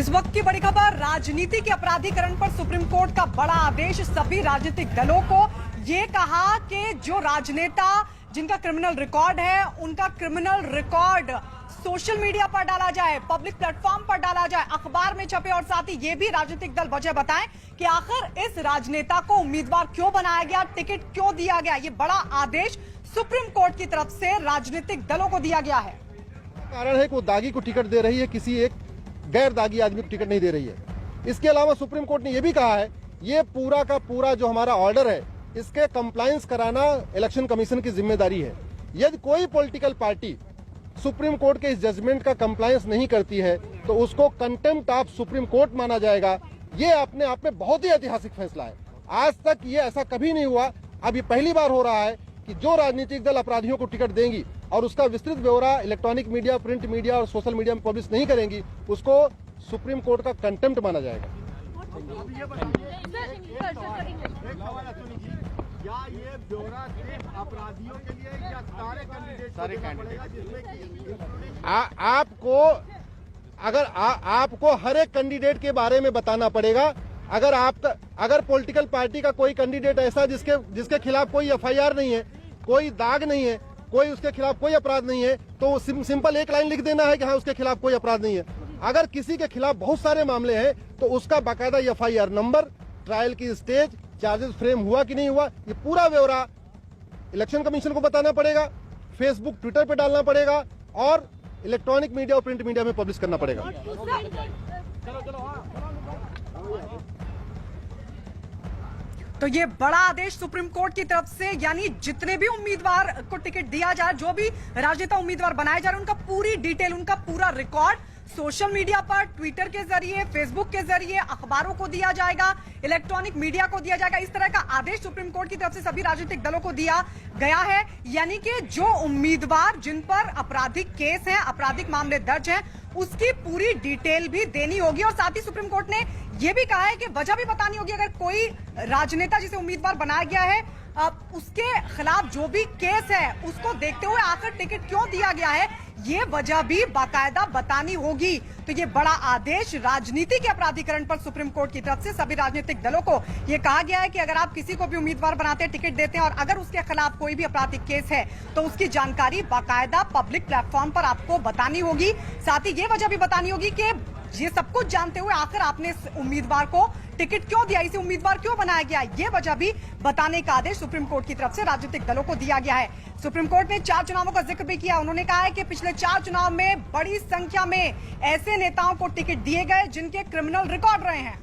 इस वक्त की बड़ी खबर, राजनीति के अपराधीकरण पर सुप्रीम कोर्ट का बड़ा आदेश। सभी राजनीतिक दलों को ये कहा कि जो राजनेता जिनका क्रिमिनल रिकॉर्ड है, उनका क्रिमिनल रिकॉर्ड सोशल मीडिया पर डाला जाए, पब्लिक प्लेटफॉर्म पर डाला जाए, अखबार में छपे, और साथ ही ये भी राजनीतिक दल वजह बताएं कि आखिर इस राजनेता को उम्मीदवार क्यों बनाया गया, टिकट क्यों दिया गया। ये बड़ा आदेश सुप्रीम कोर्ट की तरफ से राजनीतिक दलों को दिया गया है। कारण है कि वो दागी को टिकट दे रही है, किसी एक गैर दागी आदमी को टिकट नहीं दे रही है। इसके अलावा सुप्रीम कोर्ट ने यह भी कहा है, ये पूरा का पूरा जो हमारा ऑर्डर है, इसके कंप्लायंस कराना इलेक्शन कमीशन की जिम्मेदारी है। यदि कोई पॉलिटिकल पार्टी सुप्रीम कोर्ट के इस जजमेंट का कंप्लायंस नहीं करती है तो उसको कंटेम्प्ट ऑफ सुप्रीम कोर्ट माना जाएगा। ये अपने आप में बहुत ही ऐतिहासिक फैसला है। आज तक ये ऐसा कभी नहीं हुआ। अब ये पहली बार हो रहा है कि जो राजनीतिक दल अपराधियों को टिकट देंगी और उसका विस्तृत ब्यौरा इलेक्ट्रॉनिक मीडिया, प्रिंट मीडिया और सोशल मीडिया में पब्लिश नहीं करेंगी, उसको सुप्रीम कोर्ट का कंटेम्प्ट माना जाएगा। क्या ये ब्यौरा सिर्फ अपराधियों के लिए या सारे कैंडिडेट? आपको अगर आपको हर एक कैंडिडेट के बारे में बताना पड़ेगा। अगर पॉलिटिकल पार्टी का कोई कैंडिडेट ऐसा जिसके खिलाफ कोई एफआईआर नहीं है, कोई दाग नहीं है, कोई उसके खिलाफ कोई अपराध नहीं है, तो सिंपल एक लाइन लिख देना है कि हाँ उसके खिलाफ कोई अपराध नहीं है। अगर किसी के खिलाफ बहुत सारे मामले हैं तो उसका बाकायदा एफआईआर नंबर, ट्रायल की स्टेज, चार्जेस फ्रेम हुआ कि नहीं हुआ, ये पूरा ब्यौरा इलेक्शन कमीशन को बताना पड़ेगा, फेसबुक, ट्विटर पे डालना पड़ेगा और इलेक्ट्रॉनिक मीडिया और प्रिंट मीडिया में पब्लिश करना पड़ेगा। तो ये बड़ा आदेश सुप्रीम कोर्ट की तरफ से, यानी जितने भी उम्मीदवार को टिकट दिया जा रहा है, जो भी राजनेता उम्मीदवार बनाए जा रहे हैं, उनका पूरी डिटेल, उनका पूरा रिकॉर्ड सोशल मीडिया पर, ट्विटर के जरिए, फेसबुक के जरिए, अखबारों को दिया जाएगा, इलेक्ट्रॉनिक मीडिया को दिया जाएगा। इस तरह का आदेश सुप्रीम कोर्ट की तरफ से सभी राजनीतिक दलों को दिया गया है। यानी कि जो उम्मीदवार जिन पर आपराधिक केस हैं, आपराधिक मामले दर्ज हैं, उसकी पूरी डिटेल भी देनी होगी। और साथ ही सुप्रीम कोर्ट ने यह भी कहा है कि वजह भी बतानी होगी। अगर कोई राजनेता जिसे उम्मीदवार बनाया गया है, उसके खिलाफ जो भी केस है, उसको देखते हुए आखिर टिकट क्यों दिया गया है, ये वजह भी बाकायदा बतानी होगी। तो ये बड़ा आदेश राजनीति के अपराधीकरण पर सुप्रीम कोर्ट की तरफ से सभी राजनीतिक दलों को ये कहा गया है कि अगर आप किसी को भी उम्मीदवार बनाते हैं, टिकट देते हैं, और अगर उसके खिलाफ कोई भी आपराधिक केस है तो उसकी जानकारी बाकायदा पब्लिक प्लेटफॉर्म पर आपको बतानी होगी। साथ ही ये वजह भी बतानी होगी कि ये सब कुछ जानते हुए आखिर आपने इस उम्मीदवार को टिकट क्यों दिया, इसे उम्मीदवार क्यों बनाया गया, ये वजह भी बताने का आदेश सुप्रीम कोर्ट की तरफ से राजनीतिक दलों को दिया गया है। सुप्रीम कोर्ट ने 4 चुनावों का जिक्र भी किया। उन्होंने कहा है कि पिछले 4 चुनाव में बड़ी संख्या में ऐसे नेताओं को टिकट दिए गए जिनके क्रिमिनल रिकॉर्ड रहे हैं।